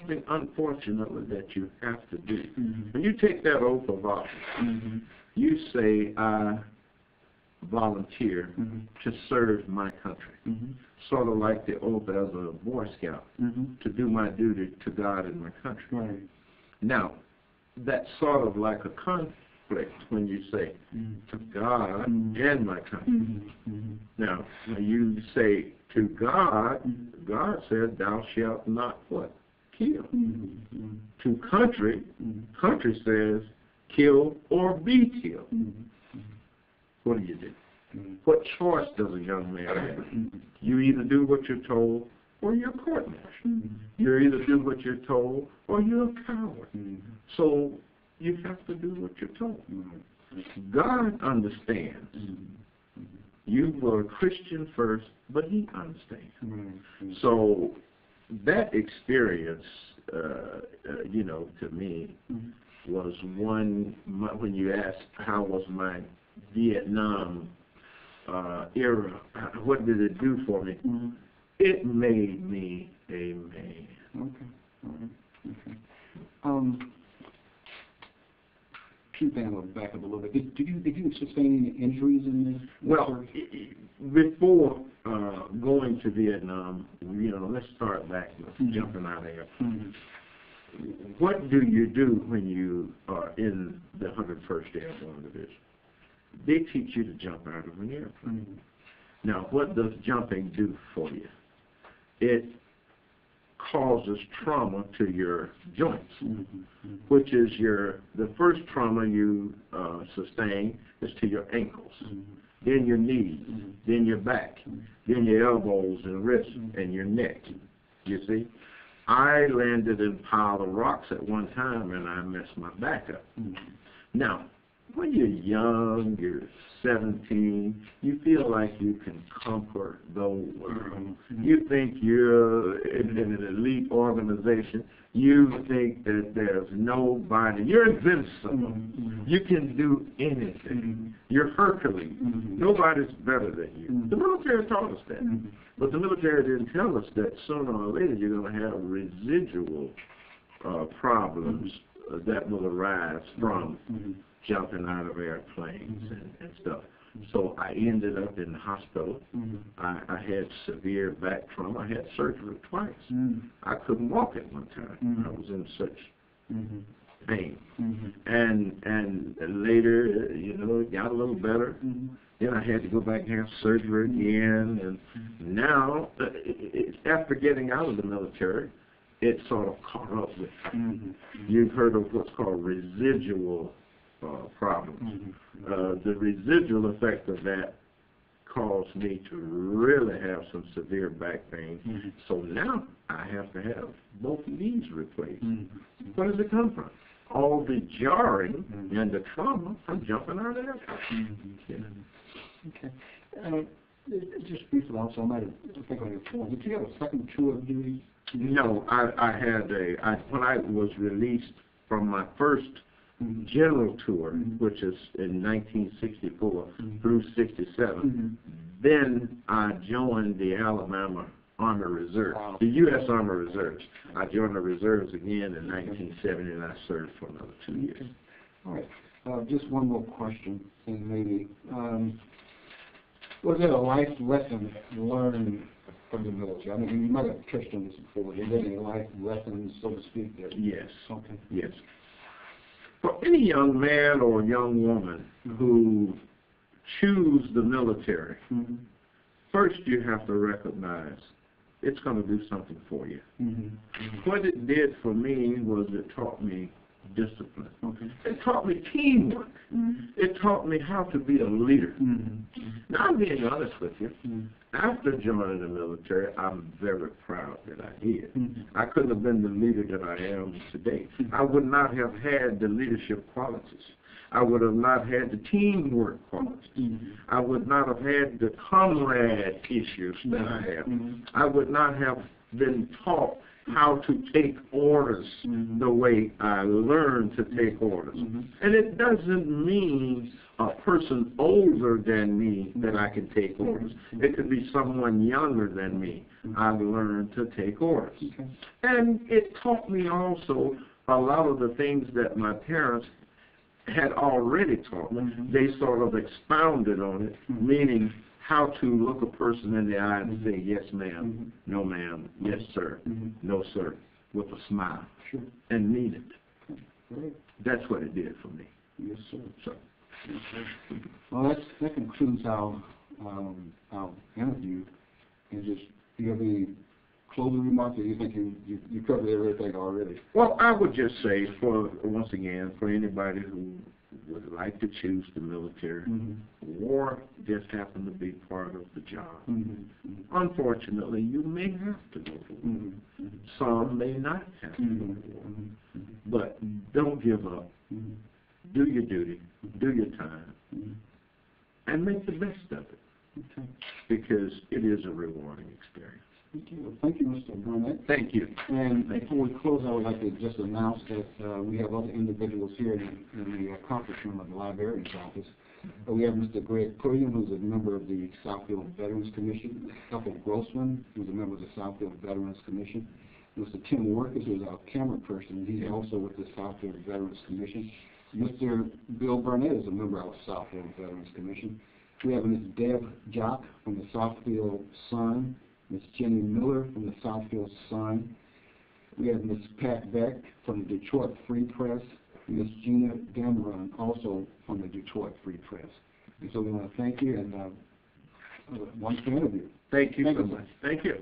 something, unfortunately, that you have to do. When you take that oath of office, you say, I volunteer to serve my country. Sort of like the oath as a Boy Scout, to do my duty to God and my country. Right. Now, that's sort of like a conflict when you say, to God and my country. Now, when you say to God, God says, thou shalt not what? Kill. To country, country says, kill or be killed. What do you do? What choice does a young man have? You either do what you're told or you're court-martialed. You either do what you're told or you're a coward. So you have to do what you're told. God understands. You were a Christian first, but He understands. So that experience, you know, to me, was one, when you ask how was my Vietnam era, what did it do for me? It made me a man. Keep that back up a little bit. Did you sustain any injuries in this? Well, before going to Vietnam, you know, let's start back with jumping out of airplanes. What do you do when you are in the 101st Airborne Division? They teach you to jump out of an airplane. Now, what does jumping do for you? It causes trauma to your joints, which is the first trauma you sustain is to your ankles, then your knees, then your back, then your elbows and wrists and your neck. You see? I landed in a pile of rocks at one time and I messed my back up. Now, when you're young, you're 17, you feel like you can conquer the world. You think you're in an elite organization. You think that there's nobody. You're invincible. You can do anything. You're Hercules. Nobody's better than you. The military taught us that. But the military didn't tell us that sooner or later you're going to have residual problems that will arise from jumping out of airplanes and stuff. So I ended up in the hospital. I had severe back trauma. I had surgery twice. I couldn't walk at one time. I was in such pain. And later, you know, it got a little better. Then I had to go back and have surgery again. And now, after getting out of the military, it sort of caught up with me. You've heard of what's called residual problems. The residual effect of that caused me to really have some severe back pain. So now I have to have both knees replaced. Where does it come from? All the jarring and the trauma from jumping out of there. Okay. Just briefly also, I might have think on your phone. Did you have a second tour of duty? No, I had when I was released from my first general tour, which is in 1964 through 67, then I joined the Alabama Army Reserve, the U.S. Army Reserves. I joined the reserves again in 1970, and I served for another 2 years. All right. Just one more question, and maybe, was there a life lesson learned from the military? I mean, you might have touched on this before. Is there any life lessons, so to speak? There? Yes. Okay. Yes. For any young man or young woman who choose the military, first you have to recognize it's going to do something for you. What it did for me was it taught me discipline. It taught me teamwork. It taught me how to be a leader. Now, I'm being honest with you. After joining the military, I'm very proud that I did. I couldn't have been the leader that I am today. I would not have had the leadership qualities. I would have not had the teamwork qualities. I would not have had the comrade issues that I have. I would not have been taught how to take orders the way I learned to take orders. And it doesn't mean a person older than me that I can take orders. It could be someone younger than me. I've learned to take orders. Okay. And it taught me also a lot of the things that my parents had already taught me. They sort of expounded on it, meaning how to look a person in the eye and say, yes, ma'am, no, ma'am, yes, sir, no, sir, with a smile, Sure. and mean it. Great. That's what it did for me. Yes, sir. So, Yes, sir. Well, that concludes our interview. And just, do you have any closing remarks, or do you think you covered everything already? well, I would just say, once again, for anybody who would like to choose the military, war just happened to be part of the job. Unfortunately, you may have to go to war. Some may not have to go to war. But don't give up. Do your duty. Do your time. And make the best of it. Okay. Because it is a rewarding experience. Thank you. Thank you, Mr. Burnett. Thank you. And before we close, I would like to just announce that we have other individuals here in the conference room of the librarian's office. We have Mr. Greg Pulliam, who's a member of the Southfield Veterans Commission, Ethel Grossman, who's a member of the Southfield Veterans Commission, Mr. Tim Workers, who's our camera person. He's also with the Southfield Veterans Commission. Mr. Bill Burnett is a member of the Southfield Veterans Commission. We have Ms. Deb Jock from the Southfield Sun, Ms. Jenny Miller from the Southfield Sun. We have Ms. Pat Beck from the Detroit Free Press, Ms. Gina Dameron, also from the Detroit Free Press. And so we want to thank you and wonderful interview. Thank you so much. Thank you.